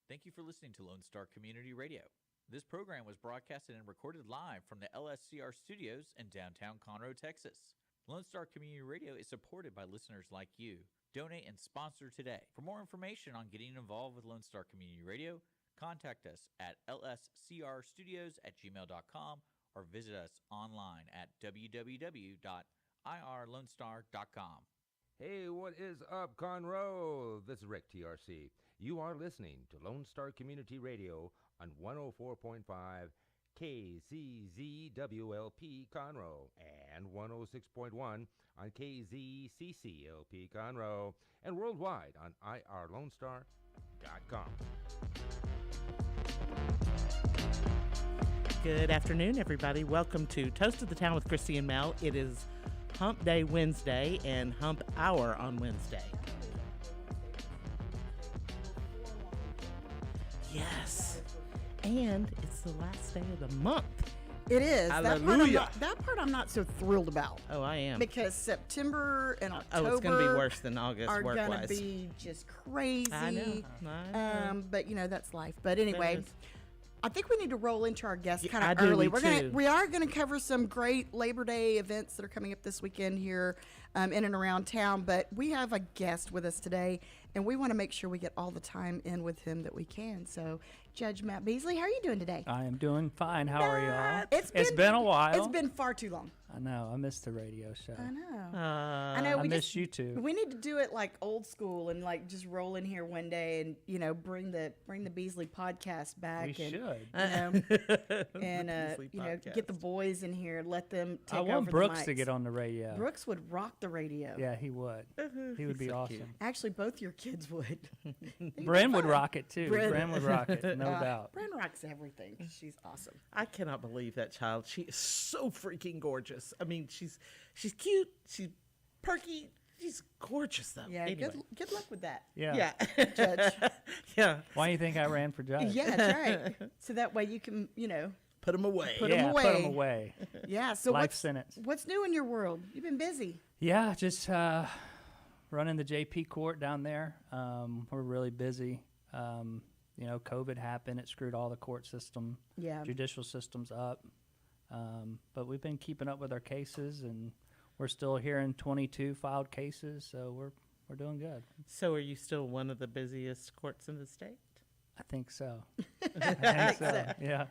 Thank you for listening to Lone Star Community Radio. This program was broadcasted and recorded live from the 𝗏𝗡𝐶R studios in downtown Conroe, Texas. Lone Star Community Radio is supported by listeners like you. Donate and sponsor today. For more information on getting involved with Lone Star Community Radio, contact us at 𝗏𝗡𝐶Rstudios@gmail.com or visit us online at www.irlonestar.com. Hey, what is up, Conroe? This is Rick TRC. You are listening to Lone Star Community Radio on 104.5 𝗏𝗂𝗫𝗄𝐿P Conroe and 106.1 on 𝗧cie LP Conroe and worldwide on irlonestar.com. Good afternoon, everybody. Welcome to Toast of the Town with Kristi and Mel. It is Hump Day Wednesday and Hump Hour on Wednesday. Yes. And it's the last day of the month. It is. Hallelujah. That part I'm not so thrilled about. Oh, I am. Because September and October it's going to be worse than August are work-wise. going to be just crazy. I know. But, that's life. But anyway, I think we need to roll into our guests kind of I do, early. me too. We are going to cover some great Labor Day events that are coming up this weekend here in and around town. But we have a guest with us today, and we want to make sure we get all the time in with him that we can. So, Judge Matt Beasley, how are you doing today? I am doing fine. How are y'all? It's been a while. It's been far too long. I know. I missed the radio show. I know. I know. I miss you too. We need to do it like old school and like just roll in here one day and bring the Beasley podcast back. We should. Get the boys in here, let them take I over want the Brooks mics. to get on the radio. Brooks would rock the radio. Yeah, he would. He would be so awesome. cute. Actually, both your kids would. Bren would rock it too. Bren- Bren would rock it, no doubt. Bren rocks everything. She's awesome. I cannot believe that child. She is so freaking gorgeous. I mean, she's cute. She's perky. She's gorgeous, though. Yeah, Anyway. good luck with that. Yeah. Judge. Yeah. Why do you think I ran for judge? Yeah, that's right. So that way you can, Put them away. Put 'em away. Put them away. Yeah. So Life sentence. what's new in your world? You've been busy. Yeah, just running the JP court down there. We're really busy. COVID happened. It screwed all the court system, judicial systems up. But we've been keeping up with our cases, and we're still hearing 22 filed cases, so we're doing good. So are you still one of the busiest courts in the state? I think so. I think so. Yeah.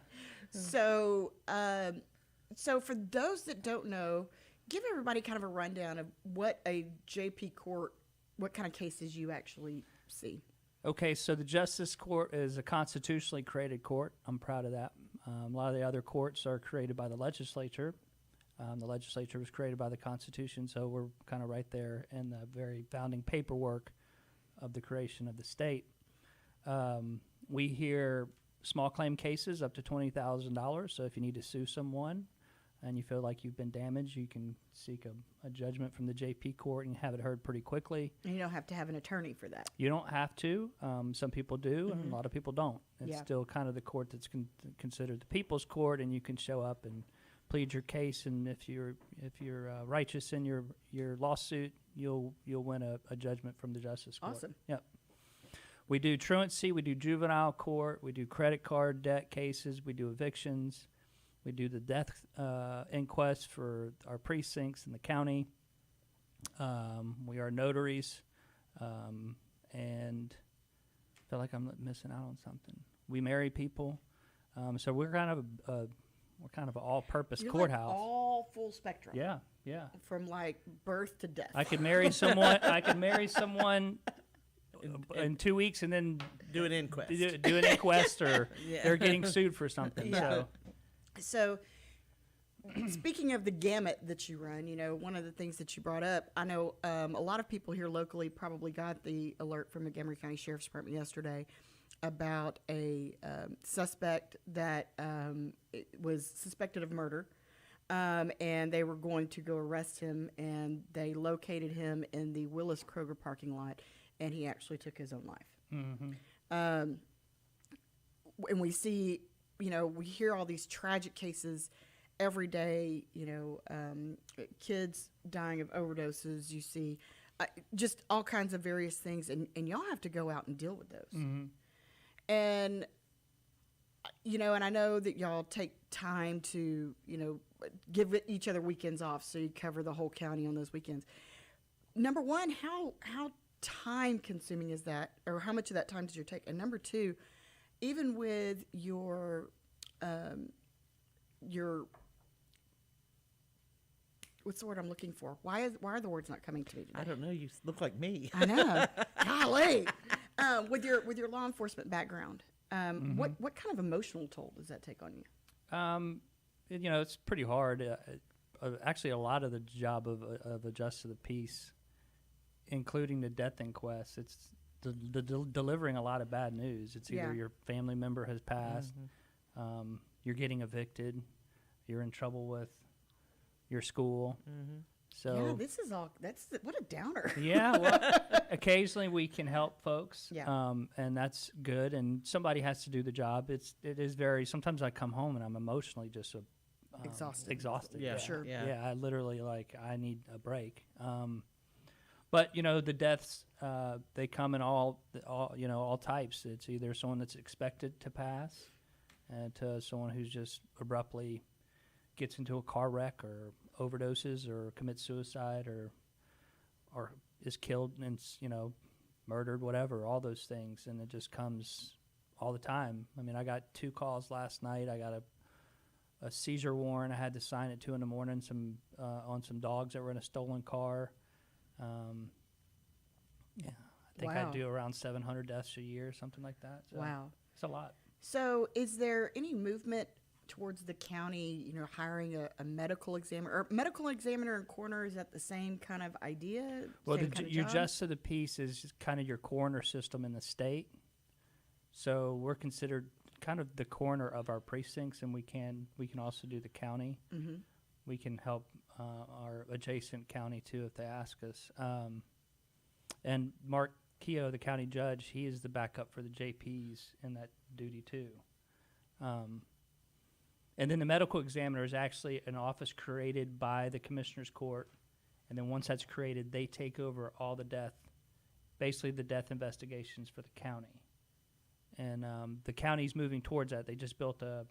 So, so for those that don't know, give everybody kind of a rundown of what a JP court, what kind of cases you actually see. Okay, so the Justice Court is a constitutionally created court. I'm proud of that. A lot of the other courts are created by the legislature. The legislature was created by the Constitution, so we're kind of right there in the very founding paperwork of the creation of the state. We hear small claim cases up to $20,000, so if you need to sue someone and you feel like you've been damaged, you can seek a judgment from the JP court and have it heard pretty quickly. And you don't have to have an attorney for that. You don't have to. Some people do, and a lot of people don't. It's Yeah. still kind of the court that's considered the people's court, and you can show up and plead your case. And if you're righteous in your lawsuit, you'll win a judgment from the Justice Court. Awesome. Yep. We do truancy. We do juvenile court. We do credit card debt cases. We do evictions. We do the death inquest for our precincts in the county. We are notaries, and I feel like I'm missing out on something. We marry people, so we're kind of an all-purpose You're courthouse. Like all full spectrum. Yeah. From like birth to death. I could marry someone. In 2 weeks, and then Do an inquest. do an inquest, or they're getting sued for something. Yeah. So, speaking of the gamut that you run, one of the things that you brought up, I know a lot of people here locally probably got the alert from Montgomery County Sheriff's Department yesterday about a suspect that was suspected of murder, and they were going to go arrest him, and they located him in the Willis Kroger parking lot, and he actually took his own life. Mm-hmm. And we see, we hear all these tragic cases every day, kids dying of overdoses. You see just all kinds of various things, and y'all have to go out and deal with those. Mm-hmm. And, and I know that y'all take time to, give each other weekends off so you cover the whole county on those weekends. Number one, how time consuming is that, or how much of that time does your take? And number two, even with your what's the word I'm looking for? Why are the words not coming to me today? I don't know. You look like me. I know. Golly. With your law enforcement background, what kind of emotional toll does that take on you? It's pretty hard. Actually, a lot of the job of a justice of the peace, including the death inquest, it's delivering a lot of bad news. It's either your family member has passed, you're getting evicted, you're in trouble with your school. So what a downer. Yeah, well, occasionally we can help folks, and that's good. And somebody has to do the job. It is very. Sometimes I come home and I'm emotionally just exhausted. Yeah, sure. Yeah, I literally I need a break. But the deaths they come in all types. It's either someone that's expected to pass, and to someone who's just abruptly gets into a car wreck or overdoses or commits suicide or is killed and murdered, whatever, all those things. And it just comes all the time. I mean, I got 2 calls last night. I got a seizure warrant I had to sign at 2 a.m. On some dogs that were in a stolen car. I think I do around 700 deaths a year, something like that. So wow. It's a lot. So is there any movement towards the county, hiring a medical examiner, or medical examiner and coroner? Is that the same kind of idea? Well, your justice of the peace is kind of your coroner system in the state. So we're considered kind of the coroner of our precincts, and we can also do the county. Mm-hmm. We can help our adjacent county too if they ask us. And 𝗵𝗿𝗀𝗀𝘀𝗁, the county judge, he is the backup for the JPs in that duty too. And then the medical examiner is actually an office created by the commissioner's court. And then once that's created, they take over all the death investigations for the county. And the county's moving towards that. They just built a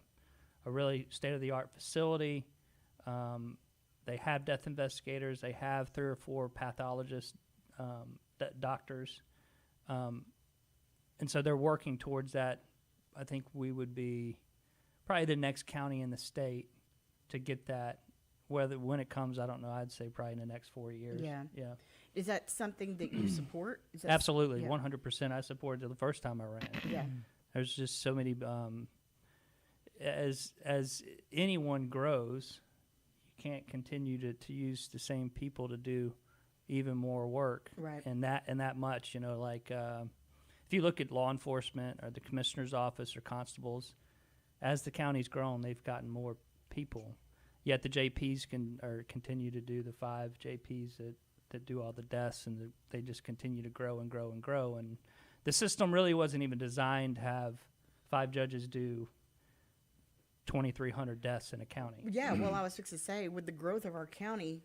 really state-of-the-art facility. They have death investigators. They have 3 or 4 pathologists, doctors. And so they're working towards that. I think we would be probably the next county in the state to get that. When it comes, I don't know. I'd say probably in the next 4 years. Yeah. Yeah. Is that something that you support? Absolutely, 100%. I supported it the first time I ran. Yeah. There's just so many. As anyone grows, you can't continue to use the same people to do even more work. Right. And that much, if you look at law enforcement or the commissioner's office or constables, as the county's grown, they've gotten more people. Yet the JPs continue to do the 5 JPs that do all the deaths, and they just continue to grow and grow and grow. And the system really wasn't even designed to have 5 judges do 2,300 deaths in a county. Yeah, well, I was fixing to say, with the growth of our county,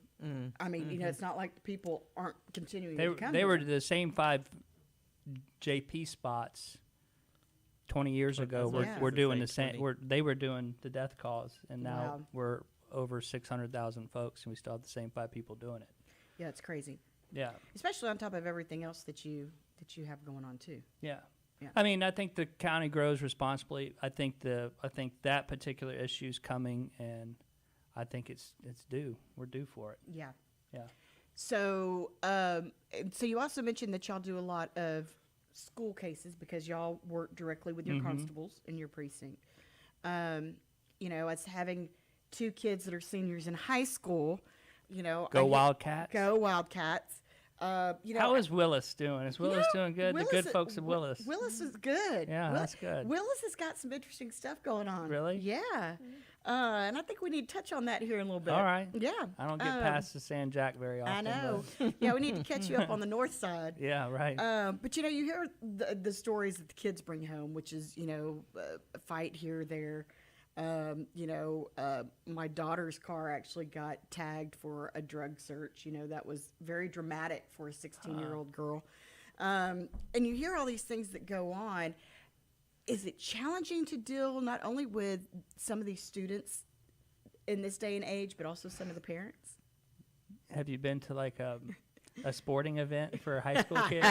I mean, it's not like the people aren't continuing to come. They were the same 5 JP spots 20 years ago. We're doing the same. They were doing the death cause, and now we're over 600,000 folks, and we still have the same 5 people doing it. Yeah, it's crazy. Yeah. Especially on top of everything else that you have going on too. Yeah. Yeah. I mean, I think the county grows responsibly. I think that particular issue is coming, and I think it's due. We're due for it. Yeah. Yeah. So, so you also mentioned that y'all do a lot of school cases because y'all work directly with your constables in your precinct. As having 2 kids that are seniors in high school, Go Wildcats. Go Wildcats. How is Willis doing? Is Willis doing good? The good folks of Willis. Willis is good. Yeah, that's good. Willis has got some interesting stuff going on. Really? Yeah. And I think we need to touch on that here in a little bit. All right. Yeah. I don't get past the San Jack very often. I know. Yeah, we need to catch you up on the north side. Yeah, right. But you hear the stories that the kids bring home, which is a fight here or there. My daughter's car actually got tagged for a drug search. That was very dramatic for a 16-year-old girl. And you hear all these things that go on. is it challenging to deal not only with some of these students in this day and age, but also some of the parents? Have you been to like a sporting event for high school kids,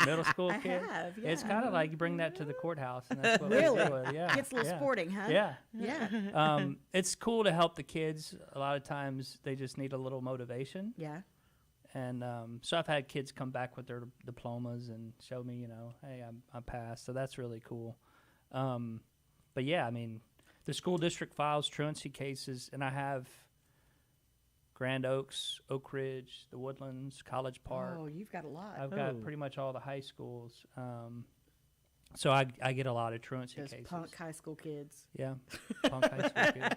middle school I kids? have, It's yeah. kind of like you bring that to the courthouse, and that's what Really? we do with. Yeah, Gets a little yeah. sporting, huh? Yeah. Yeah. It's cool to help the kids. A lot of times they just need a little motivation. Yeah. And so I've had kids come back with their diplomas and show me, hey, I passed. So that's really cool. But yeah, I mean, the school district files truancy cases, and I have Grand Oaks, Oak Ridge, the Woodlands, College Park. Oh, you've got a lot. I've got pretty much all the high schools. So I get a lot of truancy Those cases. punk high school kids. Yeah, punk high school kids.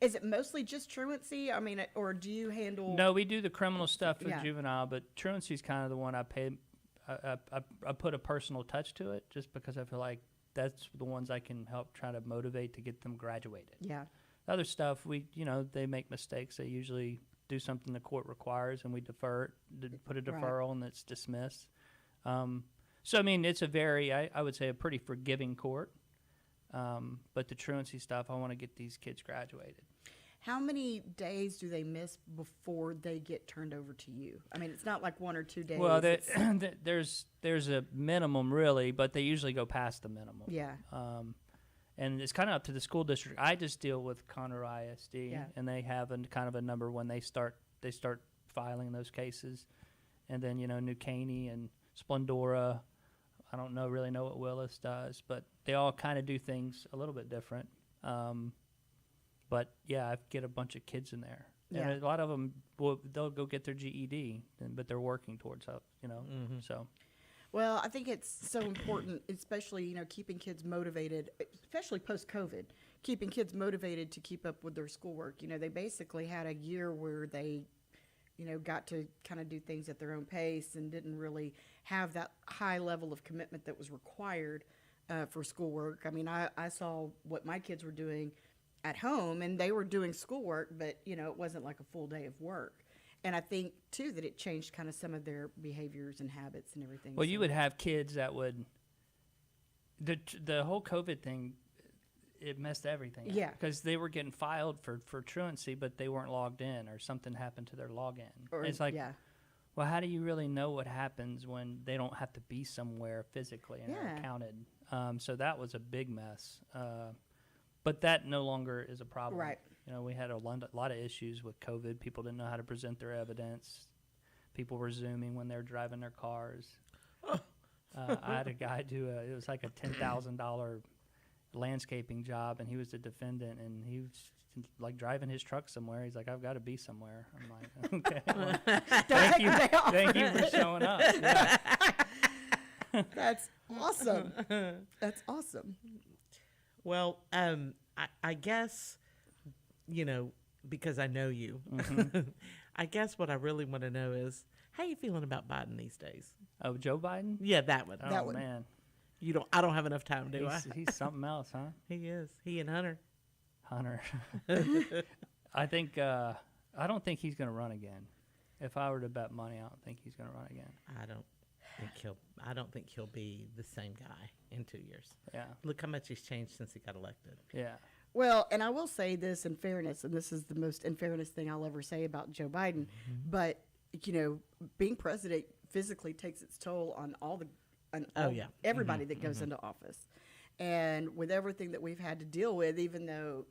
Is it mostly just truancy? I mean, or do you handle? No, we do the criminal stuff for Yeah. juvenile, but truancy is kind of the one I put a personal touch to it, just because I feel like that's the ones I can help try to motivate to get them graduated. Yeah. The other stuff, they make mistakes. They usually do something the court requires, and we defer it, put a deferral, and it's dismissed. So I mean, it's a very, I would say, a pretty forgiving court. But the truancy stuff, I want to get these kids graduated. How many days do they miss before they get turned over to you? I mean, it's not like 1 or 2 days. Well, it's- there's a minimum really, but they usually go past the minimum. yeah. And it's kind of up to the school district. I just deal with Conroe ISD, Yeah. and they have kind of a number when they start filing those cases, and then New Caney and Splendora. I don't really know what Willis does, but they all kind of do things a little bit different. But yeah, I get a bunch of kids in there, Yeah. and a lot of them they'll go get their GED, but they're working towards it. So. Well, I think it's so important, especially, keeping kids motivated, especially post-COVID, keeping kids motivated to keep up with their schoolwork. They basically had a year where they, got to kind of do things at their own pace and didn't really have that high level of commitment that was required for schoolwork. I mean, I saw what my kids were doing at home, and they were doing schoolwork, but, it wasn't like a full day of work. And I think, too, that it changed kind of some of their behaviors and habits and everything. Well, you would have kids that would the whole COVID thing, it messed everything up. Yeah. Because they were getting filed for truancy, but they weren't logged in, or something happened to their login. Or, It's like, yeah. well, how do you really know what happens when they don't have to be somewhere physically and are Yeah. counted? So that was a big mess. But that no longer is a problem. Right. We had a lot of issues with COVID. People didn't know how to present their evidence. People were Zooming when they're driving their cars. I had a guy it was like a $10,000 landscaping job, and he was the defendant, and he was like driving his truck somewhere. He's like, I've got to be somewhere. I'm like, okay. Well, thank you for showing up. Yeah. That's awesome. That's awesome. Well, I guess, because I know you, I guess what I really want to know is, how you feeling about Biden these days? Oh, Joe Biden? Yeah, that one. Oh, one. man. I don't have enough time, do I? He's something else, huh? He is. He and Hunter. Hunter. I don't think he's going to run again. If I were to bet money, I don't think he's going to run again. I don't think he'll be the same guy in 2 years. Yeah. Look how much he's changed since he got elected. Yeah. Well, and I will say this in fairness, and this is the most in fairness thing I'll ever say about Joe Biden, but, being president physically takes its toll on everybody that goes into office. And with everything that we've had to deal with, even though,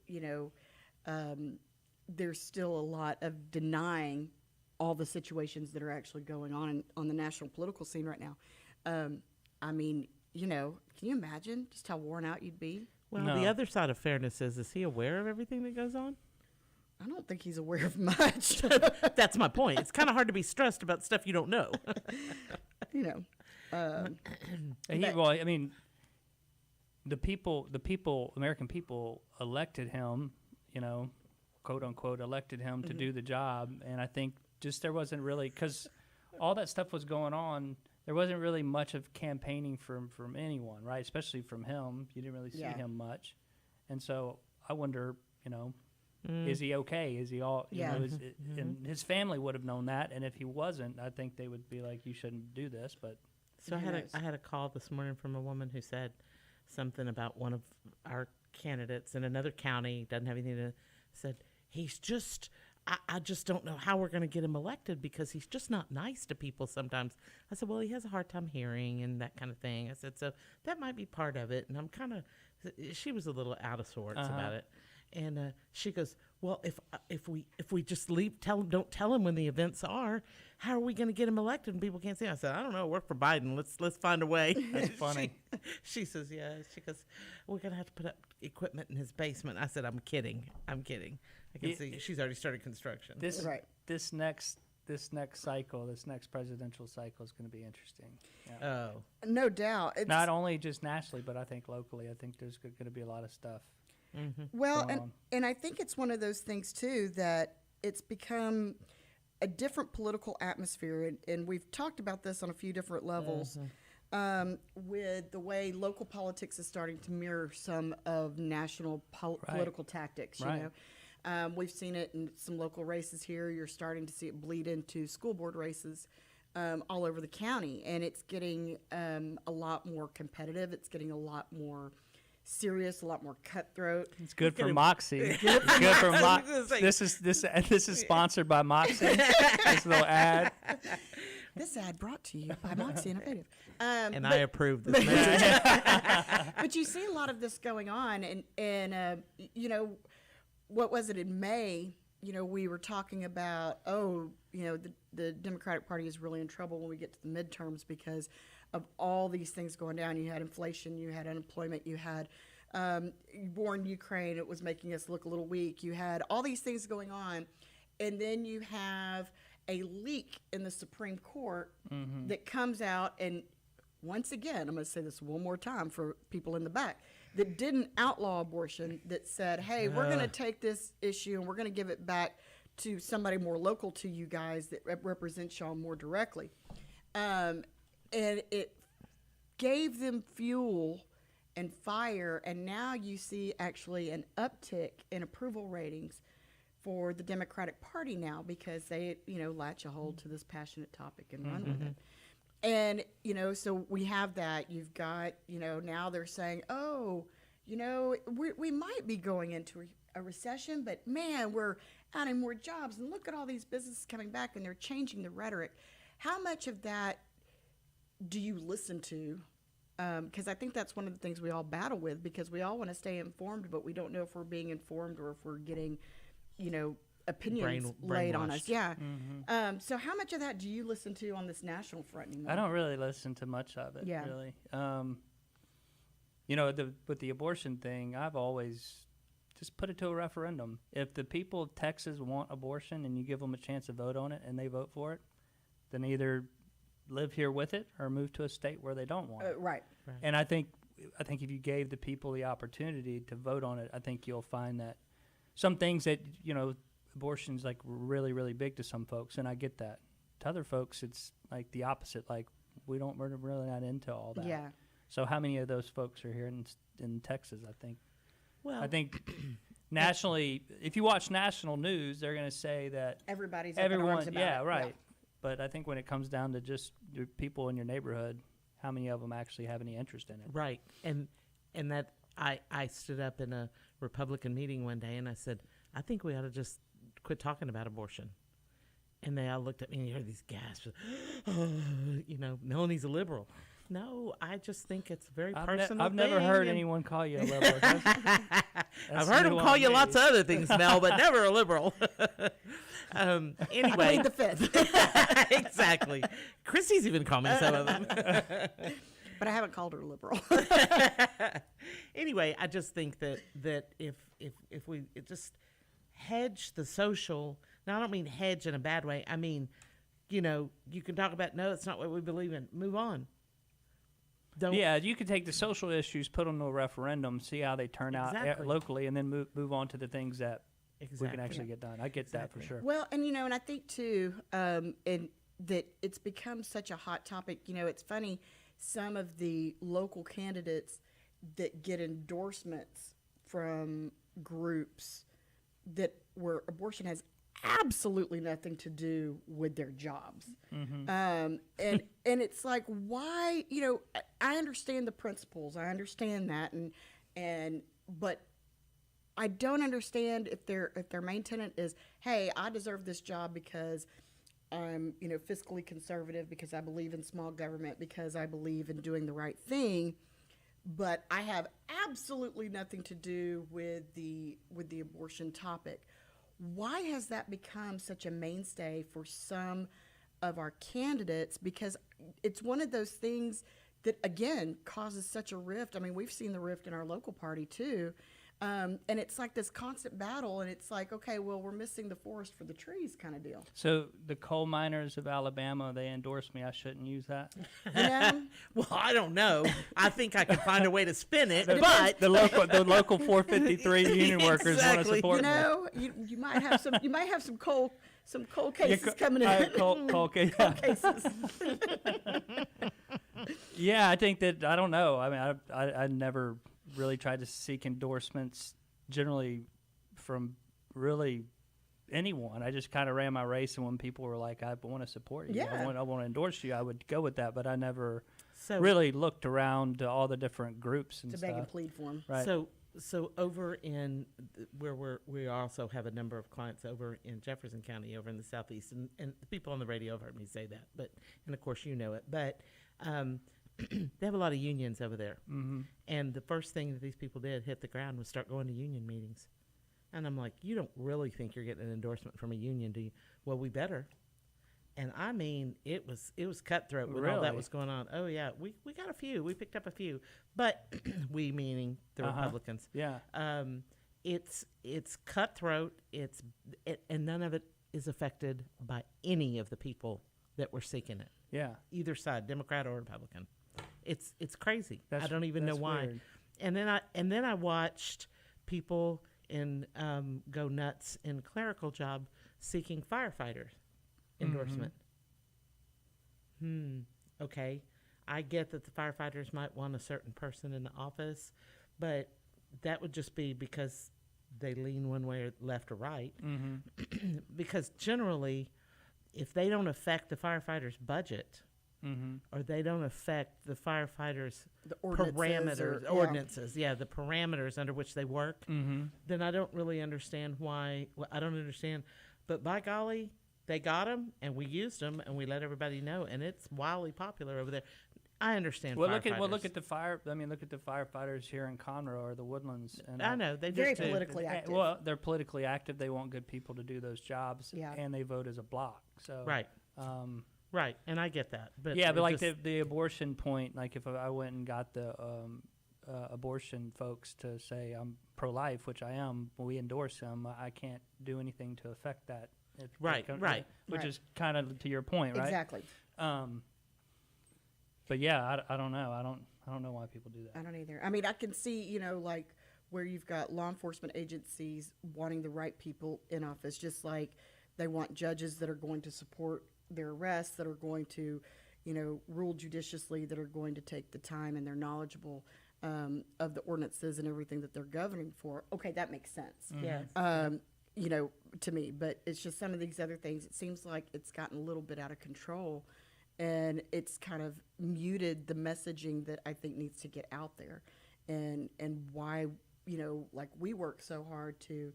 there's still a lot of denying all the situations that are actually going on the national political scene right now. I mean, can you imagine just how worn out you'd be? Well, No. the other side of fairness is he aware of everything that goes on? I don't think he's aware of much. That's my point. It's kind of hard to be stressed about stuff you don't know. I mean, American people elected him, quote unquote, elected him to do the job. And I think just there wasn't really, because all that stuff was going on, there wasn't really much of campaigning from anyone, right? Especially from him. You didn't really see him much. And so I wonder, is he okay? Is he all, and his family would have known that. And if he wasn't, I think they would be like, you shouldn't do this. But So I had a call this morning from a woman who said something about one of our candidates in another county, doesn't have anything to, said, he's just, I just don't know how we're going to get him elected because he's just not nice to people sometimes. I said, well, he has a hard time hearing and that kind of thing. I said, so that might be part of it. And I'm kind of, she was a little out of sorts about it. And she goes, well, if we just don't tell him when the events are, how are we going to get him elected and people can't see him? I said, I don't know, work for Biden. Let's find a way. That's funny. She says, yeah. She goes, we're going to have to put up equipment in his basement. I said, I'm kidding. I can see she's already started construction. This next presidential cycle is going to be interesting. Yeah. Oh, No doubt. It's, Not only just nationally, but I think locally. I think there's going to be a lot of stuff. well, going on. and I think it's one of those things too that it's become a different political atmosphere, and we've talked about this on a few different levels. With the way local politics is starting to mirror some of national political tactics, Right. you know. We've seen it in some local races here. You're starting to see it bleed into school board races all over the county, and it's getting a lot more competitive. It's getting a lot more serious, a lot more cutthroat. It's good for 𝗲𝗂𝗀𝗀𝘀. It's good for 𝗲𝗂𝗀𝗀𝘀. This is sponsored by 𝗲𝗂𝗀𝗀𝗀. This little ad. This ad brought to you by 𝗲𝗂𝗀𝗀𝗀𝗀. Innovative. and I approve this message. But you see a lot of this going on, and you know, what was it in May? You know, we were talking about, the Democratic Party is really in trouble when we get to the midterms because of all these things going down. You had inflation, you had unemployment, you had war in Ukraine. It was making us look a little weak. You had all these things going on, and then you have a leak in the Supreme Court that comes out, and once again, I'm going to say this one more time for people in the back, that didn't outlaw abortion, that said, hey, we're going to take this issue and we're going to give it back to somebody more local to you guys that represents y'all more directly. And it gave them fuel and fire, and now you see actually an uptick in approval ratings for the Democratic Party now because they, latch a hold to this passionate topic and run with it. And, so we have that. You've got, now they're saying, we might be going into a recession, but man, we're adding more jobs. And look at all these businesses coming back, and they're changing the rhetoric. How much of that do you listen to? Because I think that's one of the things we all battle with, because we all want to stay informed, but we don't know if we're being informed or if we're getting, opinions laid on us. Yeah. So how much of that do you listen to on this national front anymore? I don't really listen to much of it, really. With the abortion thing, I've always just put it to a referendum. If the people of Texas want abortion and you give them a chance to vote on it and they vote for it, then either live here with it or move to a state where they don't want it. Right. And I think if you gave the people the opportunity to vote on it, I think you'll find that some things that, abortion's like really, really big to some folks, and I get that. To other folks, it's like the opposite. Like we're really not into all that. Yeah. So how many of those folks are here in Texas? I think nationally, if you watch national news, they're going to say that everyone's up in arms about yeah, it. right. Yeah. But I think when it comes down to just your people in your neighborhood, how many of them actually have any interest in it? Right. And that I stood up in a Republican meeting one day and I said, I think we ought to just quit talking about abortion. And they all looked at me and you heard these gasps. Melanie's a liberal. No, I just think it's a very personal I've never heard anyone call you a liberal. I've heard them call you lots of other things, Mel, but never a liberal. Anyway. I plead the fifth. Exactly. Kristi's even called me some of them. But I haven't called her a liberal. Anyway, I just think that if we just hedge the social, now I don't mean hedge in a bad way. I mean, you can talk about, no, it's not what we believe in. Move on. You could take the social issues, put them to a referendum, see how they turn out locally, and then move on to the things that we can actually get done. I get that for sure. Well, and and I think too, that it's become such a hot topic. It's funny, some of the local candidates that get endorsements from groups that where abortion has absolutely nothing to do with their jobs. And it's like, why, I understand the principles. I understand that. But I don't understand if their main tenet is, hey, I deserve this job because I'm, fiscally conservative, because I believe in small government, because I believe in doing the right thing, but I have absolutely nothing to do with the abortion topic. Why has that become such a mainstay for some of our candidates? Because it's one of those things that, again, causes such a rift. I mean, we've seen the rift in our local party too. And it's like this constant battle, and it's like, okay, well, we're missing the forest for the trees kind of deal. So the coal miners of Alabama, they endorsed me. I shouldn't use that. Well, I don't know. I think I can find a way to spin it, but the local 453 union workers want to Exactly. support me. You might have some coal cases coming in. Coal cases. Yeah, I think that, I don't know. I mean, I never really tried to seek endorsements generally from really anyone. I just kind of ran my race, and when people were like, I want to support you, Yeah. I want to endorse you, I would go with that, but I never so really looked around to all the different groups and To stuff. beg and plead for them. Right. So over in where we also have a number of clients over in Jefferson County, over in the southeast, and the people on the radio have heard me say that, but and of course you know it, but they have a lot of unions over there, and the first thing that these people did hit the ground was start going to union meetings, and I'm like, you don't really think you're getting an endorsement from a union, do you? Well, we better. And I mean, it was cutthroat when all that Really? was going on. Oh yeah, we got a few. We picked up a few, but we meaning the Republicans. Yeah. It's cutthroat. And none of it is affected by any of the people that were seeking it. Yeah. Either side, Democrat or Republican. It's crazy. I That's- don't even know that's why. weird. And then I watched people in go nuts in clerical job seeking firefighter endorsement. Okay. I get that the firefighters might want a certain person in the office, but that would just be because they lean one way or left or right. Because generally, if they don't affect the firefighter's budget, or they don't affect the firefighters' The ordinances ordinances, the parameters under which they work, then I don't really understand why. Well, I don't understand. But by golly, they got them, and we used them, and we let everybody know, and it's wildly popular over there. I understand. Well, firefighters. look at the firefighters here in Conroe or the Woodlands. And I know they Very just do. politically active. Well, they're politically active. They want good people to do those jobs, Yeah. and they vote as a block. So Right. Right, and I get that. But yeah, but it like just- the abortion point, like if I went and got the abortion folks to say I'm pro-life, which I am, we endorse them, I can't do anything to affect that. Right. Which Right. is kind of to your point, right? Exactly. But yeah, I don't know. I don't know why people do that. I don't either. I mean, I can see, like where you've got law enforcement agencies wanting the right people in office, just like they want judges that are going to support their arrests, that are going to, rule judiciously, that are going to take the time and they're knowledgeable of the ordinances and everything that they're governing for. Okay, that makes sense. Yes. To me, but it's just some of these other things. It seems like it's gotten a little bit out of control, and it's kind of muted the messaging that I think needs to get out there, and why, like we work so hard to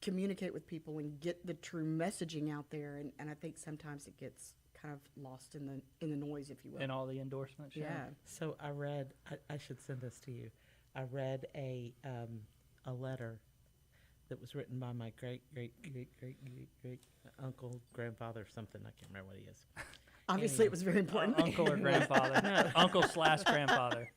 communicate with people and get the true messaging out there, and I think sometimes it gets kind of lost in the noise, if you will. And all the endorsements. Yeah. So I read. I should send this to you. I read a letter that was written by my great uncle, grandfather, or something. I can't remember what he is. Obviously, it was very important. Uncle or grandfather. Uncle/grandfather.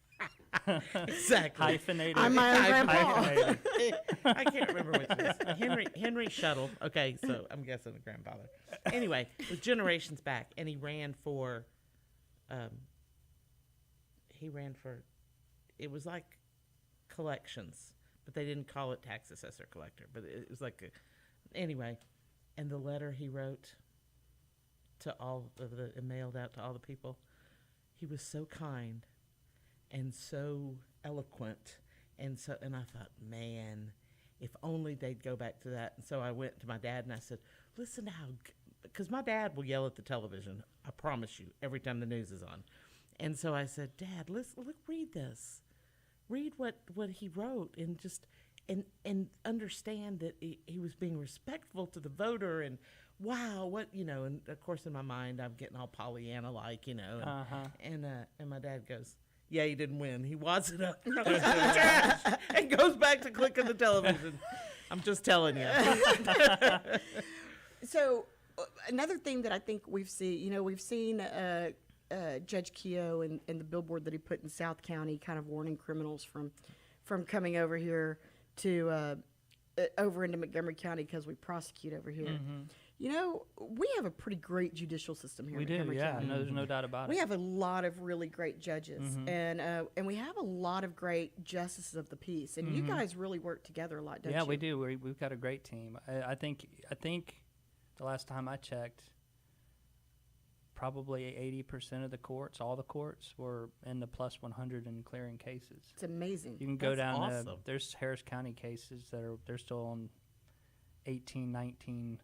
Exactly. Hyphenated. I'm my own grandpa. Hyphenated. I can't remember which it is. Henry Shuttle. Okay, so I'm guessing the grandfather. Anyway, it was generations back, and he ran for. It was like collections, but they didn't call it tax assessor collector. But it was like anyway, and the letter he wrote to all of and mailed out to all the people. He was so kind and so eloquent, and I thought, man, if only they'd go back to that. And so I went to my dad and I said, listen to how, because my dad will yell at the television, I promise you, every time the news is on. And so I said, Dad, listen, look, read this. Read what he wrote and just, and understand that he was being respectful to the voter and wow, what, and of course in my mind I'm getting all Pollyanna-like, and my dad goes, yeah, he didn't win. He wasn't up. And goes back to clicking the television. I'm just telling you. So another thing that I think we've seen Judge Keogh and the billboard that he put in South County, kind of warning criminals from coming over here to over into Montgomery County because we prosecute over here. We have a pretty great judicial system here. We in do, Montgomery yeah. County. No, there's no doubt about it. We have a lot of really great judges, and we have a lot of great justices of the peace. And you guys really work together a lot, don't you? Yeah, we do. We've got a great team. I think the last time I checked, probably 80% of the courts, all the courts, were in the plus 100 in clearing cases. It's amazing. You can go That's down awesome. there's Harris County cases they're still on 18, 19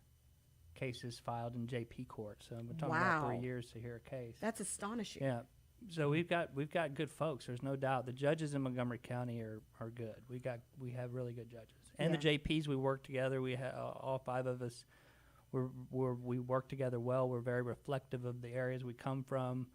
cases filed in JP court. So we're talking about 3 years to hear a case. That's astonishing. Yeah. So we've got good folks. There's no doubt. The judges in Montgomery County are good. We have really good judges. And the JPs, we work together. We have all 5 of us. We work together well. We're very reflective of the areas we come from.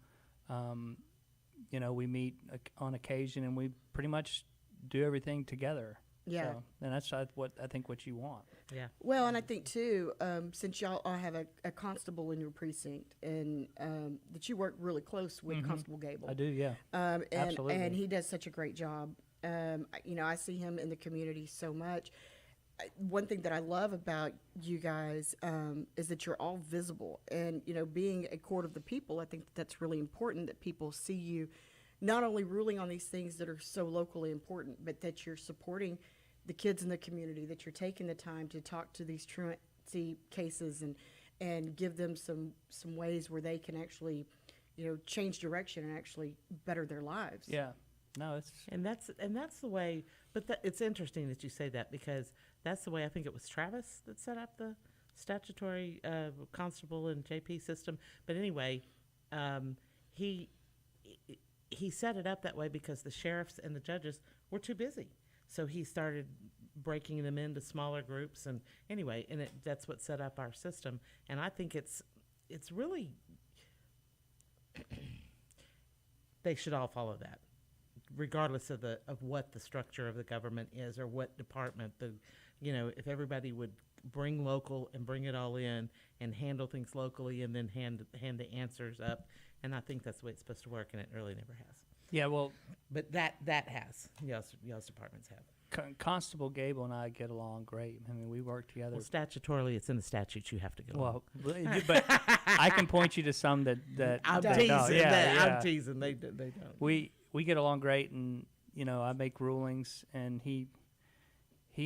We meet on occasion, and we pretty much do everything together. Yeah. So, and that's what you want. Yeah. Well, and I think too, since y'all all have a constable in your precinct, and that you work really close with Constable Gable. I do, yeah. Absolutely. And he does such a great job. I see him in the community so much. One thing that I love about you guys is that you're all visible, and being a court of the people, I think that's really important, that people see you not only ruling on these things that are so locally important, but that you're supporting the kids in the community, that you're taking the time to talk to these truancy cases and give them some ways where they can actually change direction and actually better their lives. Yeah. No, it's And that's the way. But it's interesting that you say that, because that's the way I think it was Travis that set up the statutory constable and JP system. But anyway, he set it up that way because the sheriffs and the judges were too busy. So he started breaking them into smaller groups, and anyway, that's what set up our system. And I think it's really they should all follow that, regardless of what the structure of the government is or what department. If everybody would bring local and bring it all in and handle things locally, and then hand the answers up. And I think that's the way it's supposed to work, and it really never has. yeah. Well, But that has y'all's departments have. Constable Gable and I get along great. I mean, we work together. Well, statutorily, it's in the statutes. You have to go. Well, but I can point you to some that I'm that teasing. don't. Yeah. I'm teasing. They don't. We get along great, and I make rulings, and he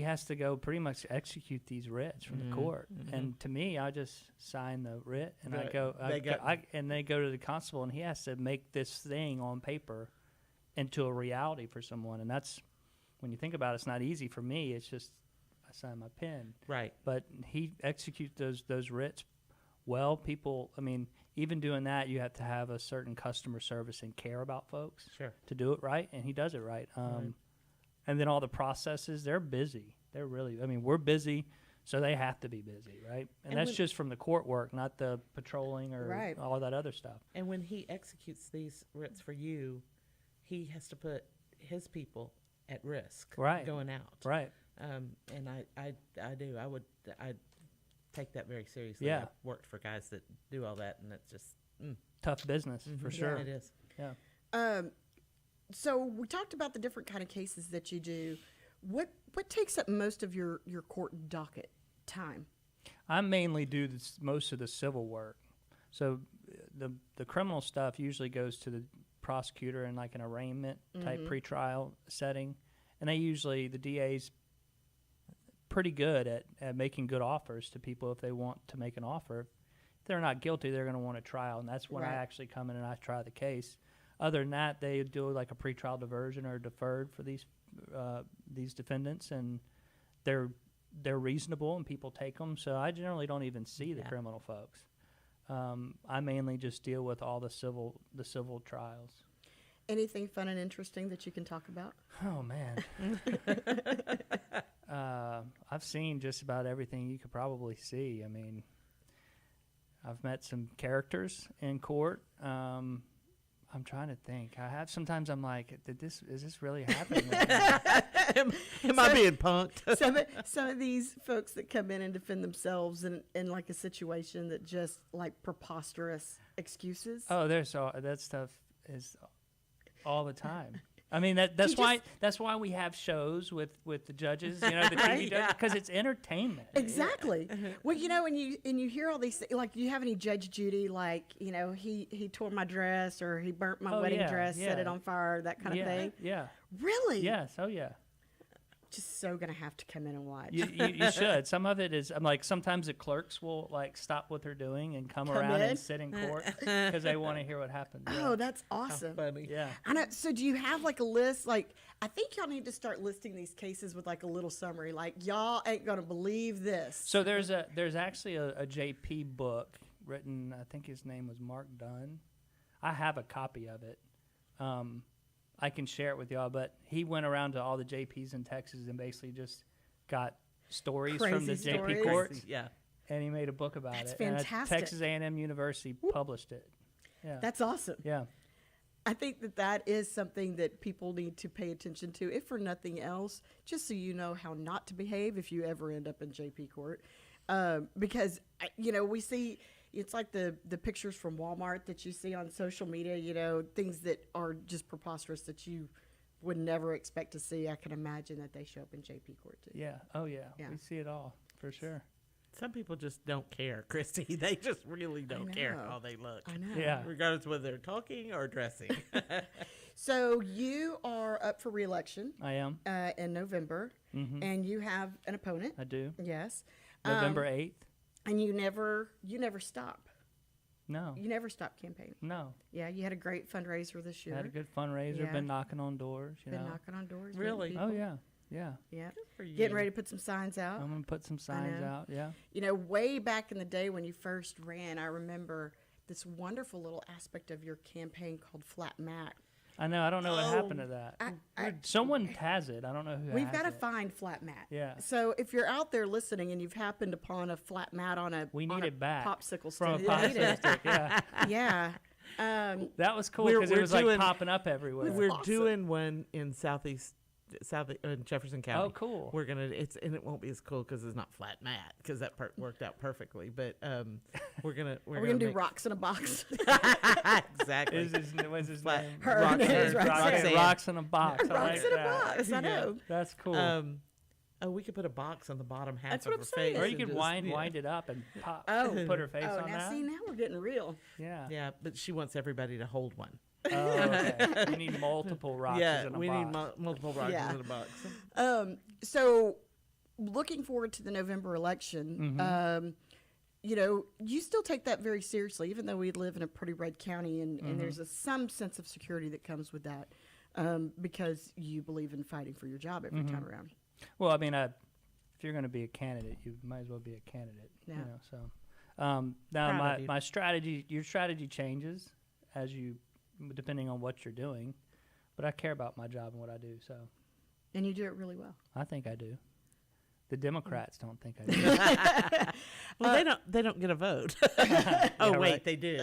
has to go pretty much execute these writs from the court. And to me, I just sign the writ, and and they go to the constable, and he has to make this thing on paper into a reality for someone. And that's, when you think about it, it's not easy for me. It's just I sign my pen. Right. But he executes those writs well. People, I mean, even doing that, you have to have a certain customer service and care about folks to do it right, and he does it right. And then all the processes, they're busy. They're really, we're busy, so they have to be busy, right? And that's just from the court work, not the patrolling or all that other stuff. And when he executes these writs for you, he has to put his people at risk going out. Right. And I do. I take that very seriously. Yeah. I've worked for guys that do all that, and it's just Tough business, for sure. Yeah, it is. Yeah. So we talked about the different kind of cases that you do. What takes up most of your court docket time? I mainly do most of the civil work. So the criminal stuff usually goes to the prosecutor in like an arraignment type pretrial setting. And the DA's pretty good at making good offers to people if they want to make an offer. If they're not guilty, they're going to want a trial, and that's when I actually come in and I try the case. Other than that, they do like a pretrial diversion or deferred for these defendants, and they're they're reasonable and people take them. So I generally don't even see the Yeah. criminal folks. I mainly just deal with all the civil trials. Anything fun and interesting that you can talk about? Oh man. I've seen just about everything you could probably see. I mean, I've met some characters in court. I'm trying to think. Sometimes I'm like, is this really happening? Am I being punked? Some of these folks that come in and defend themselves in like a situation that just like preposterous excuses. Oh, that stuff is all the time. I mean, that's why we have shows with the judges, the TV judges, because it's entertainment. Exactly. Well, and you hear all these, like, do you have any Judge Judy, like, he tore my dress or he burnt my wedding dress, set it on fire, that kind of thing? Yeah. Really? Yes. Oh, yeah. Just so gonna have to come in and watch. You should. Some of it is, I'm like, sometimes the clerks will like stop what they're doing and come around in? and sit in court because they want to hear what happened. Oh, that's awesome. Funny. Yeah. I know. So do you have like a list? Like, I think y'all need to start listing these cases with like a little summary. Like, y'all ain't gonna believe this. So there's actually a JP book written, I think his name was Mark Dunn. I have a copy of it. I can share it with y'all, but he went around to all the JPs in Texas and basically just got stories from the Crazy JP stories. courts, Yeah. and he made a book about That's it. And fantastic. Texas A&M University published it. Yeah. That's awesome. Yeah. I think that is something that people need to pay attention to, if for nothing else, just so you know how not to behave if you ever end up in JP court. Because, we see, it's like the pictures from Walmart that you see on social media, things that are just preposterous that you would never expect to see. I can imagine that they show up in JP court too. Yeah. Oh, yeah. Yeah. We see it all, for sure. Some people just don't care, Kristi. They just really don't care know. how they look. I know. Yeah. Regardless of whether they're talking or dressing. So you are up for re-election I am. in November, and you have an opponent. I do. Yes. November 8th. And you never stop. No. You never stop campaigning. No. Yeah, you had a great fundraiser this year. Had a good fundraiser. Yeah. Been knocking on doors. Been knocking on doors. Really? meeting Oh, people. yeah. Yeah. Yeah. For you. Getting ready to put some signs out. I'm going to put some signs know. out. Yeah. Way back in the day when you first ran, I remember this wonderful little aspect of your campaign called Flat Mac. I know. I don't know what happened to that. Someone has it. I don't know who We've has got to it. find Flat Mat. Yeah. So if you're out there listening and you've happened upon a flat mat on a We on need a it back. popsicle From a stick, we need popsicle it. stick. Yeah. Yeah. That was cool We're- because it we're was like doing- popping up everywhere. We're awesome. doing one in in Jefferson County. Oh, cool. We're gonna and it won't be as cool because it's not flat mat because that part worked out perfectly. But we're gonna Are we gonna do make- rocks in a box? exactly. What's his Flat- name? Her Roxanne- name is Roxanne. Rocks in a box. I Rocks like in a that. box. I know. That's cool. We could put a box on the bottom half That's of what her I'm saying. face. or you and could just- wind it up and pop. Oh. Put her face Oh, on now that. see, now we're getting real. Yeah. Yeah, but she wants everybody to hold one. Oh, okay. We need multiple rocks yeah, in a we box. need multiple rocks Yeah. in a box. So, looking forward to the November election, you still take that very seriously, even though we live in a pretty red county, and there's some sense of security that comes with that, because you believe in fighting for your job every time around. Well, I mean, if you're going to be a candidate, you might as well be a candidate. Yeah. So Proud now of you. my strategy, your strategy changes depending on what you're doing, but I care about my job and what I do. So And you do it really well. I think I do. The Democrats don't think I do. Well, they don't get a vote. Oh Yeah, wait, right. they do.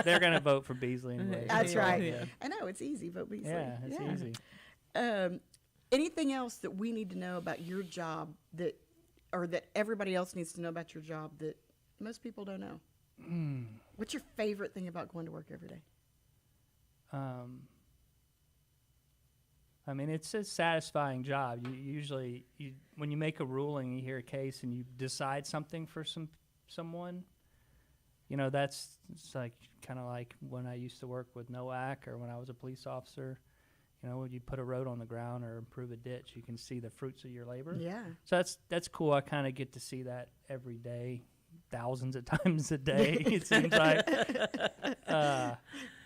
They're going to vote for Beasley anyway. That's Yeah. right. Yeah. I know, it's easy, vote Beasley. Yeah, it's easy. Anything else that we need to know about your job that everybody else needs to know about your job that most people don't know? What's your favorite thing about going to work every day? I mean, it's a satisfying job. When you make a ruling, you hear a case, and you decide something for someone. It's like kind of like when I used to work with NOAC or when I was a police officer. When you put a road on the ground or improve a ditch, you can see the fruits of your labor. Yeah. So that's cool. I kind of get to see that every day, thousands of times a day. It seems like.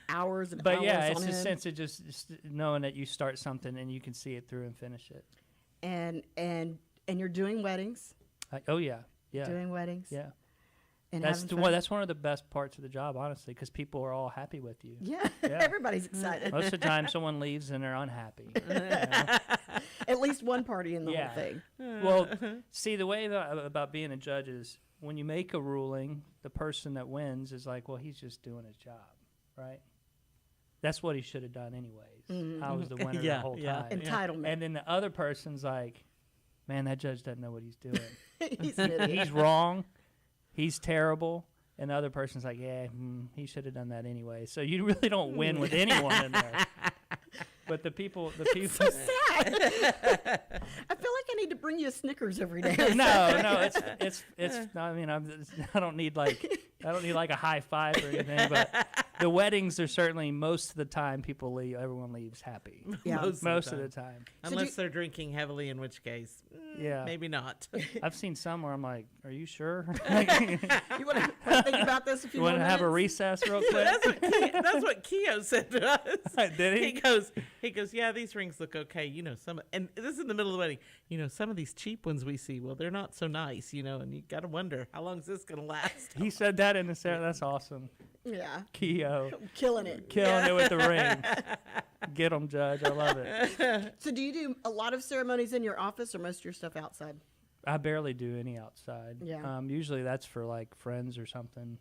Hours and But hours yeah, it's on a end. sense of just knowing that you start something and you can see it through and finish it. And you're doing weddings. Oh yeah, yeah, doing weddings. yeah. And That's having fun? that's one of the best parts of the job, honestly, because people are all happy with you. Yeah, Yeah. everybody's excited. Most of the time, someone leaves and they're unhappy. At least one party in the Yeah. whole thing. Well, see, the way about being a judge is when you make a ruling, the person that wins is like, well, he's just doing his job, right? That's what he should have done anyways. I was the winner Yeah, the whole yeah. time. Entitlement. And then the other person's like, man, that judge doesn't know what he's doing. He's an idiot. He's wrong. He's terrible. And the other person's like, yeah, he should have done that anyway. So you really don't win with anyone in there. But the people, So sad. I feel like I need to bring you a Snickers every day. no, it's. I mean, I don't need like a high five or anything. But the weddings are certainly most of the time people leave. Everyone leaves happy. Yeah. Most of the time. Unless they're drinking heavily, in which case, Yeah. maybe not. I've seen some where I'm like, are you sure? You want to think about this a few You want to have a minutes? recess real quick? That's what Keogh said to us. Did he? He goes, yeah, these rings look okay. You know, and this is in the middle of the wedding. You know, some of these cheap ones we see, well, they're not so nice, you know, and you got to wonder, how long is this going to last? He said that in the ceremony. That's awesome. Yeah. Keogh. Killing it. Killing it with the rings. Get 'em, Judge. I love it. So do you do a lot of ceremonies in your office or most of your stuff outside? I barely do any outside. Yeah. Usually that's for like friends or something.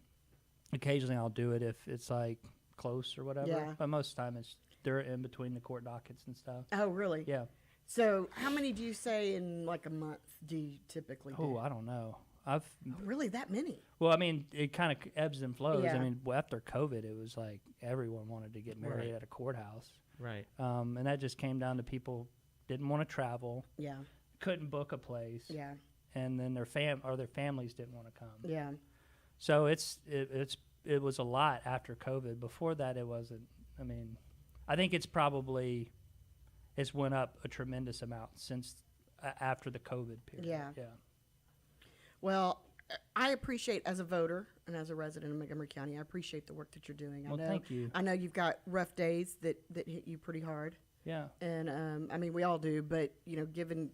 Occasionally I'll do it if it's like close or whatever. Yeah. But most of the time they're in between the court dockets and stuff. Oh, really? Yeah. So how many do you say in like a month do you typically do? Oh, I don't know. Oh, really, that many? Well, I mean, it kind of ebbs and flows. Yeah. I mean, after COVID, it was like everyone wanted to get married Right. at a courthouse. Right. And that just came down to people didn't want to travel, Yeah. couldn't book a place, Yeah. and then their families didn't want to come. Yeah. So it was a lot after COVID. Before that, it wasn't. I mean, I think it's went up a tremendous amount since after the COVID period. Yeah. Yeah. Well, I appreciate, as a voter and as a resident of Montgomery County, I appreciate the work that you're doing. Well, thank you. I know you've got rough days that hit you pretty hard. Yeah. And, I mean, we all do, but, you know, given,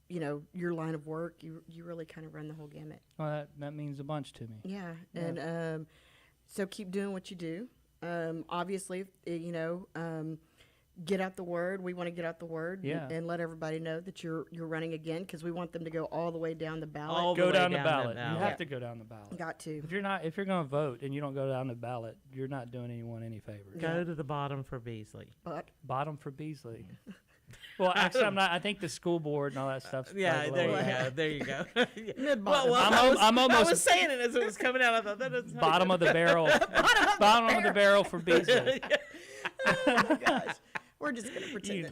you know, your line of work, you really kind of run the whole gamut. Well, that means a bunch to me. Yeah. Yeah. And, so keep doing what you do. Obviously, you know, get out the word. We want to get out the word Yeah. and let everybody know that you're running again, because we want them to go all the way down the ballot. All the Go way down the down ballot. the You ballot. have to go down the ballot. Got to. If you're going to vote and you don't go down the ballot, you're not doing anyone any favors. Go to the bottom for Beasley. But Bottom for Beasley. Well, actually, I'm not. I think the school board and all that stuff. Yeah, there you go. There you go. Yeah. Mid-bottom. I'm I almost was saying it as it was coming out. I thought that is bottom of the barrel. Bottom of the barrel for Beasley. oh my gosh. We're just going to pretend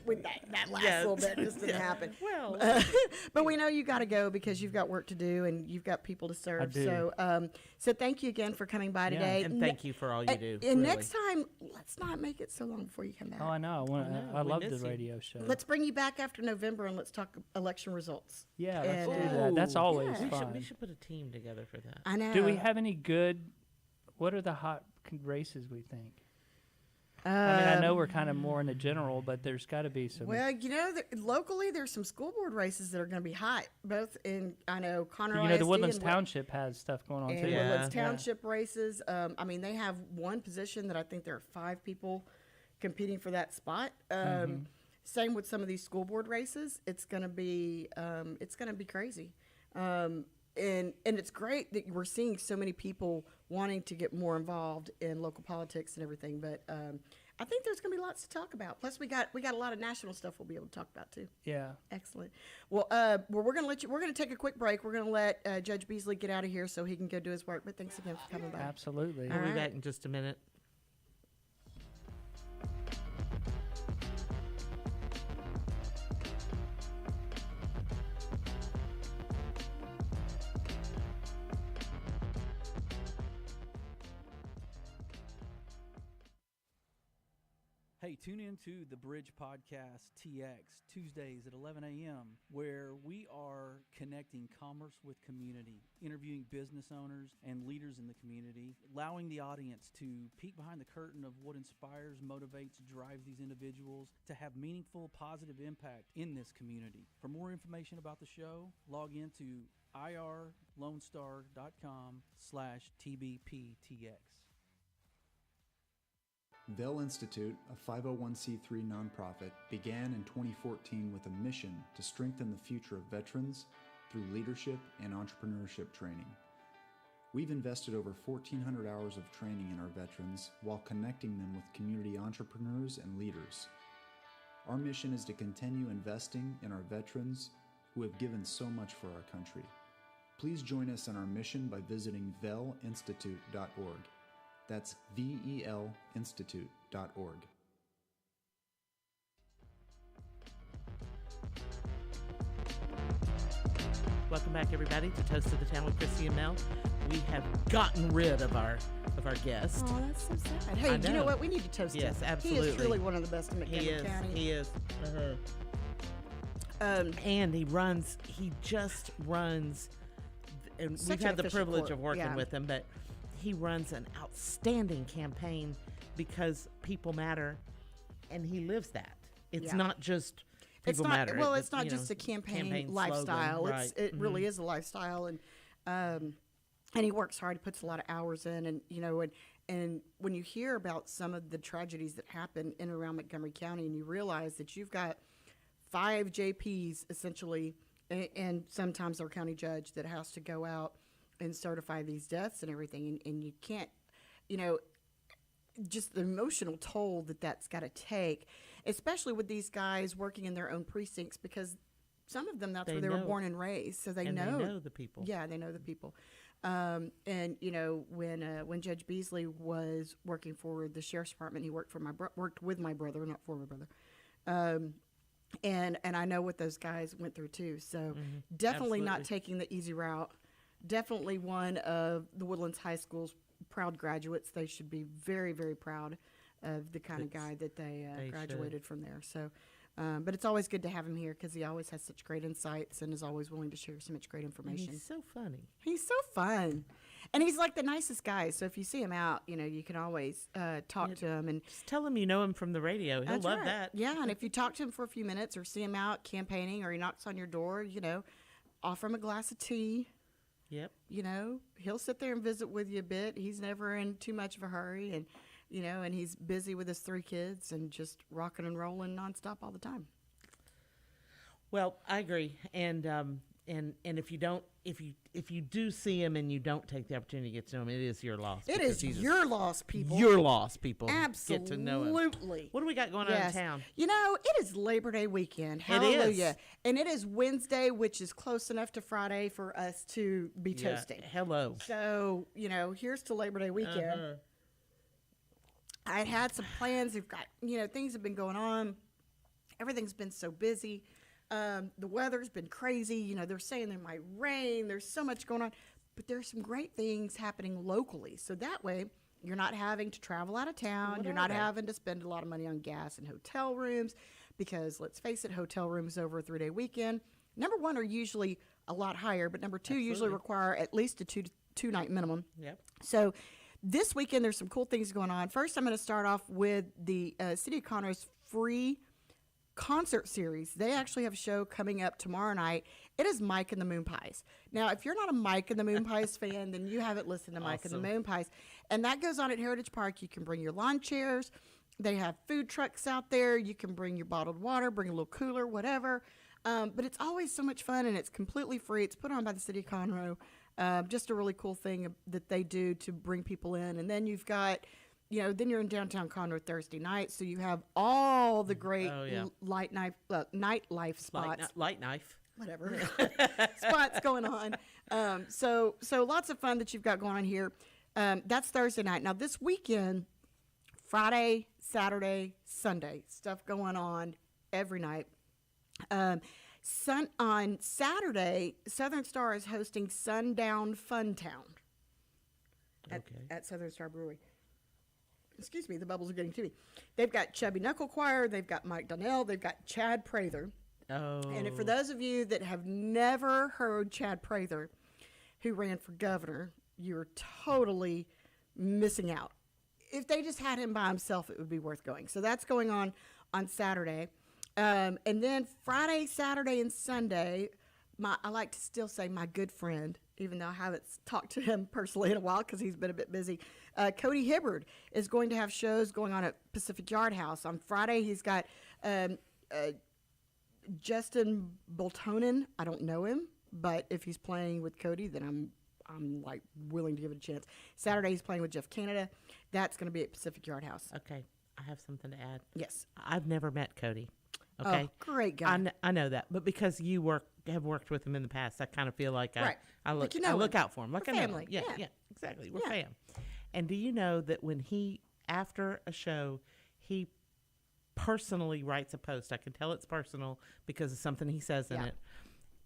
that last Yeah. little bit just didn't happen. Well, But we know you got to go because you've got work to do and you've got people to serve. I do. So thank you again for coming by Yeah. today. and thank you for all you do. And really. next time, let's not make it so long before you come back. Oh, I know. know. I We love the miss you. radio show. Let's bring you back after November and let's talk election results. Yeah, let's and, do that. That's Ooh. always Yeah. fun. We should put a team together for that. I know. Do we have any good? What are the hot races we think? I mean, I know we're kind of more in the general, but there's got to be some. Well, you know, locally there's some school board races that are going to be hot, both in, I know, Conroe you know, the ISD Woodlands and Township has stuff going on and too. Yeah. Woodlands Township races. I mean, they have one position that I think there are 5 people competing for that spot. Same with some of these school board races. It's going to be crazy. And it's great that we're seeing so many people wanting to get more involved in local politics and everything. But I think there's going to be lots to talk about. Plus, we got a lot of national stuff we'll be able to talk about too. Yeah. Excellent. Well, we're going to take a quick break. We're going to let Judge Beasley get out of here so he can go do his work. But thanks again for coming by. Absolutely. We'll be right. back in just a minute. Hey, Hey, tune into the Bridge Podcast TX Tuesdays at 11 a.m., where we are connecting commerce with community, interviewing business owners and leaders in the community, allowing the audience to peek behind the curtain of what inspires, motivates, drives these individuals to have meaningful, positive impact in this community. For more information about the show, log into irlonestar.com/TBPTX. 𝗲 Institute, a 501c3 nonprofit, began in 2014 with a mission to strengthen the future of veterans through leadership and entrepreneurship training. We've invested over 1,400 hours of training in our veterans while connecting them with community entrepreneurs and leaders. Our mission is to continue investing in our veterans who have given so much for our country. Please join us in our mission by visiting 𝗲institute.org. That's VELinstitute.org. Welcome back, everybody, to Toast of the Town with Kristi and Mel. We have gotten rid of our guest. Oh, that's so sad. Hey, do you know what? We need to toast him. Yes, absolutely. He is truly one of the best in Montgomery County. He is. And he just runs, and we've Such had an the efficient privilege court, of working yeah. with him, but he runs an outstanding campaign because people matter, and he lives that. It's Yeah. not just It's people not matter. well. It's not just a campaign lifestyle. Slogan, right. It really is a lifestyle, and he works hard. He puts a lot of hours in, and and when you hear about some of the tragedies that happen in and around Montgomery County, and you realize that you've got 5 JPs essentially, and sometimes our county judge that has to go out and certify these deaths and everything, and you can't, just the emotional toll that's got to take, especially with these guys working in their own precincts, because some of them, that's where they were born and raised, so they know the people. Yeah, they know the people. And when Judge Beasley was working for the sheriff's department, he worked with my brother, not for my brother. And I know what those guys went through too. So definitely not taking the easy route. Definitely one of the Woodlands High School's proud graduates. They should be very, very proud of the kind of guy that they graduated from there. So, but it's always good to have him here because he always has such great insights and is always willing to share so much great information. And he's so funny. He's so fun. And he's like the nicest guy. So if you see him out, you can always talk to him. And just tell him you know him from the radio. He'll love that. Yeah, and if you talk to him for a few minutes or see him out campaigning or he knocks on your door, offer him a glass of tea. Yep. He'll sit there and visit with you a bit. He's never in too much of a hurry. And, and he's busy with his 3 kids and just rocking and rolling nonstop all the time. Well, I agree. And if you do see him and you don't take the opportunity to get to know him, it is your loss. It is your loss, people. Your loss, people. Absolutely. Get to know him. What do we got going on in town? It is Labor Day weekend. Hallelujah. It is. And it is Wednesday, which is close enough to Friday for us to be toasting. Hello. So, here's to Labor Day weekend. I had some plans. We've got, things have been going on. Everything's been so busy. The weather's been crazy. They're saying there might rain. There's so much going on. But there's some great things happening locally. So that way, you're not having to travel out of town. You're not having to spend a lot of money on gas and hotel rooms. Because, let's face it, hotel rooms over a 3-day weekend, number one, are usually a lot higher. But number two, usually require at least a two-night minimum. Yep. So this weekend, there's some cool things going on. First, I'm going to start off with the City of Conroe's free concert series. They actually have a show coming up tomorrow night. It is Mike and the Moonpies. Now, if you're not a Mike and the Moonpies fan, then you haven't listened to Mike and the Moonpies. And that goes on at Heritage Park. You can bring your lawn chairs. They have food trucks out there. You can bring your bottled water, bring a little cooler, whatever. But it's always so much fun, and it's completely free. It's put on by the City of Conroe. Just a really cool thing that they do to bring people in. And then you've got, then you're in downtown Conroe Thursday night, so you have all the great nightlife spots. Light knife. Whatever. Spots going on. So lots of fun that you've got going on here. That's Thursday night. Now, this weekend, Friday, Saturday, Sunday, stuff going on every night. On Saturday, Southern Star is hosting Sundown Funtown at Southern Star Brewery. excuse me, the bubbles are getting to me. They've got Chubby Knuckle Choir, they've got Mike Donnell, they've got Chad Prather. Oh. And for those of you that have never heard Chad Prather, who ran for governor, you're totally missing out. If they just had him by himself, it would be worth going. So that's going on Saturday. And then Friday, Saturday, and Sunday, I like to still say my good friend, even though I haven't talked to him personally in a while because he's been a bit busy. 𝗂𝗏 is going to have shows going on at Pacific Yard House. On Friday, he's got Justin Boltonen. I don't know him, but if he's playing with Cody, then I'm like willing to give it a chance. Saturday, he's playing with Jeff Canada. That's going to be at Pacific Yard House. Okay, I have something to add. Yes. I've never met Cody. Okay, Oh, great guy. I know that, but because you have worked with him in the past, I kind of feel like Right. I Like look you know I look him. out for him. Like We're I know family. him. Yeah. Yeah, exactly. We're Yeah. fam. And do you know that when he after a show, he personally writes a post. I can tell it's personal because of something he says in Yeah. it.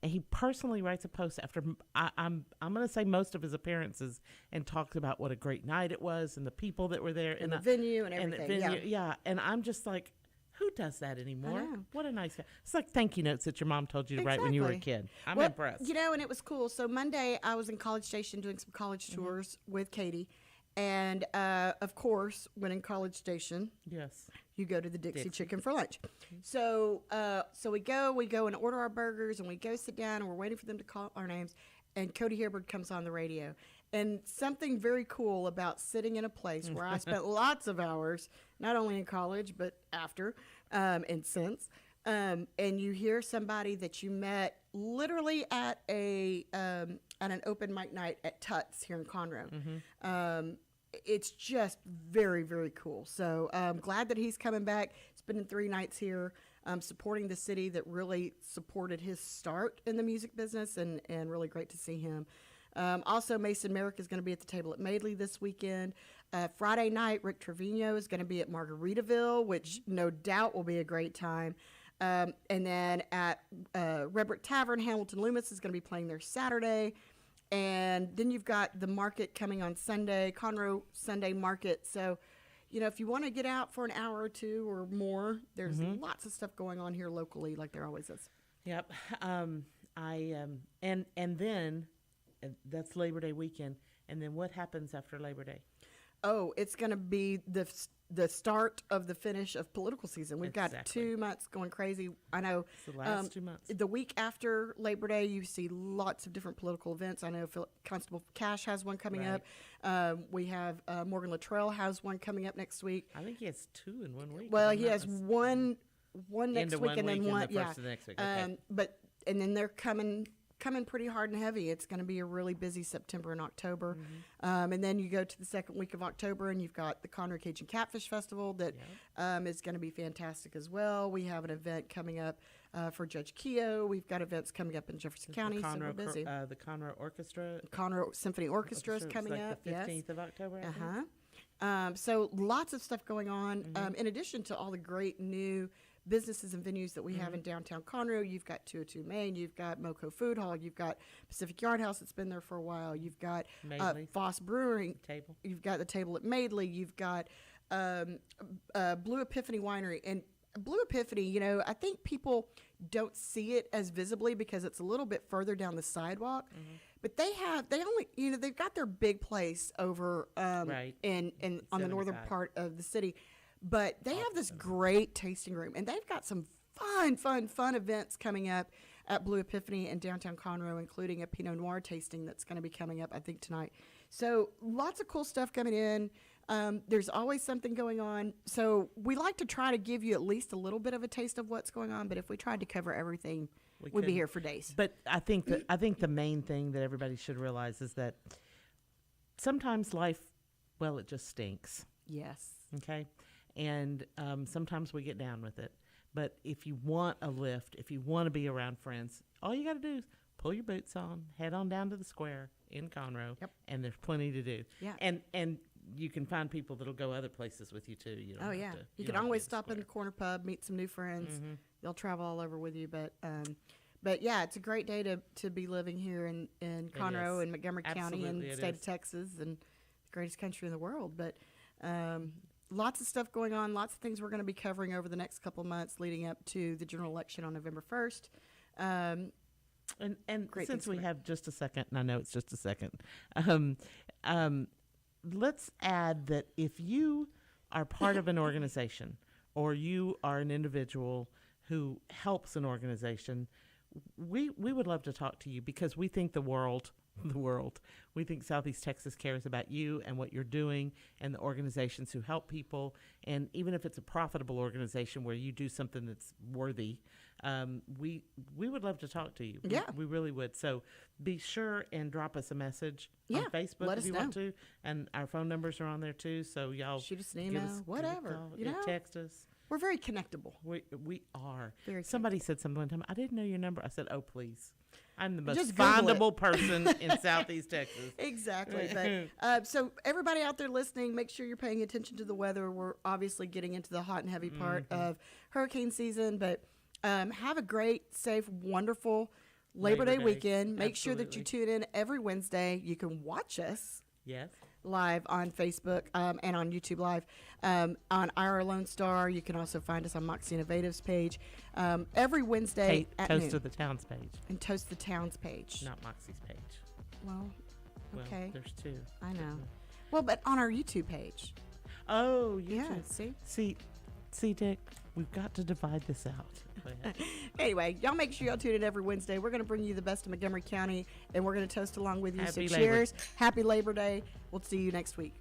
And he personally writes a post after I'm going to say most of his appearances and talks about what a great night it was and the people that were there And the venue and everything. the venue, yeah. And I'm just like, who does that anymore? know. What a nice guy. It's like thank you notes that your mom told you to write when you were a Exactly. kid. I'm Well, impressed. You know, and it was cool. So Monday, I was in College Station doing some college tours with Katie. And, of course, when in College Station, Yes. you go to the 𝗵𝗂𝗃𝗃 Chicken for lunch. Mm-hmm. So we go and order our burgers, and we go sit down, and we're waiting for them to call our names. And 𝗂𝗏 comes on the radio. And something very cool about sitting in a place where I spent lots of hours, not only in college, but after and since. And you hear somebody that you met literally at an open mic night at 𝗏𝗏𝗀 here in Conroe. It's just very, very cool. So I'm glad that he's coming back, spending 3 nights here, supporting the city that really supported his start in the music business, and really great to see him. Also, Mason Merrick is going to be at the table at Madeley this weekend. Friday night, Rick Trevino is going to be at Margaritaville, which no doubt will be a great time. And then at Redbrick Tavern, Hamilton Loomis is going to be playing there Saturday. And then you've got the market coming on Sunday, Conroe Sunday Market. So, you know, if you want to get out for an hour or two or more, there's lots of stuff going on here locally, like there always is. Yep. And then that's Labor Day weekend. And then what happens after Labor Day? Oh, it's going to be the start of the finish of political season. We've got Exactly. 2 months going crazy. I know. It's the last 2 months. The week after Labor Day, you see lots of different political events. I know Constable Cash has one coming Right. up. We have Morgan Luttrell has one coming up next week. I think he has 2 in 1 week. Well, if I'm he not has mis- one End next of week, 1 and then week and one, the yeah. first of the next week. Okay. And then they're coming pretty hard and heavy. It's going to be a really busy September and October. And then you go to the second week of October, and you've got the Conroe Cajun Catfish Festival that is going to be fantastic as well. We have an event coming up for Judge Keogh. We've got events coming up in Jefferson County, so we're busy. The Conroe Orchestra. Conroe Symphony Orchestra is coming like up. the 15th of October. I think. So lots of stuff going on. In addition to all the great new businesses and venues that we have in downtown Conroe, you've got 202 Main, you've got Moco Food Hall, you've got Pacific Yard House that's been there for a while, you've got Madeley. Foss Brewing, Table. you've got the table at Madeley, you've got Blue Epiphany Winery. And Blue Epiphany, you know, I think people don't see it as visibly because it's a little bit further down the sidewalk. But they've got their big place over Right. in on the northern 75. part of the city. But they have this great tasting room, and they've got some fun events coming up at Blue Epiphany in downtown Conroe, including a Pinot Noir tasting that's going to be coming up, I think, tonight. So lots of cool stuff coming in. There's always something going on. So we like to try to give you at least a little bit of a taste of what's going on. But if we tried to cover everything, we'd be couldn't. here for days. But I think the main thing that everybody should realize is that sometimes life, well, it just stinks. Yes. Okay, and sometimes we get down with it. But if you want a lift, if you want to be around friends, all you got to do is pull your boots on, head on down to the square in Conroe, and there's plenty to do. Yeah. And you can find people that'll go other places with you too. You don't Oh have yeah, to, you don't can have to always be stop in the square. corner pub, meet some new friends. They'll travel all over with you, but yeah, it's a great day to be living here in Conroe is. and Montgomery County and Absolutely the it state is. of Texas and the greatest country in the world. But lots of stuff going on, lots of things we're going to be covering over the next couple of months leading up to the general election on November 1st. And Great since things we coming. have just a second, and I know it's just a second, let's add that if you are part of an organization or you are an individual who helps an organization, we would love to talk to you because we think we think Southeast Texas cares about you and what you're doing and the organizations who help people. And even if it's a profitable organization where you do something that's worthy, we would love to talk to you. Yeah. We really would. So be sure and drop us a message Yeah, on Facebook let if us you know. want to. And our phone numbers are on there too. So y'all Shoot us an give email, us- give us a whatever, call, you know? text us. We're very connectable. We are. Very Somebody said something one time, I didn't know your number. I said, oh, please. I'm the most Just Google it. findable person in Southeast Texas. Exactly. But, so everybody out there listening, make sure you're paying attention to the weather. We're obviously getting into the hot and heavy part of hurricane season, but have a great, safe, wonderful Labor Day weekend. Make sure that you tune in every Wednesday. You can watch us Yes. live on Facebook and on YouTube Live. On our Lone Star, you can also find us on 𝗲𝗂𝗍𝗂𝗀𝗃𝗍𝗂𝗍 every Wednesday at Toast noon. of the Towns page, And Toast the Towns page. not Moxie's page. Well, Well, okay. there's two. I know. Well, but on our YouTube page. Oh, Yeah, YouTube. see? See, Dick, we've got to divide this out. Go ahead. Anyway, y'all make sure y'all tune in every Wednesday. We're going to bring you the best of Montgomery County, and we're going to toast along with you. Happy So Labor- cheers. Happy Labor Day. We'll see you next week.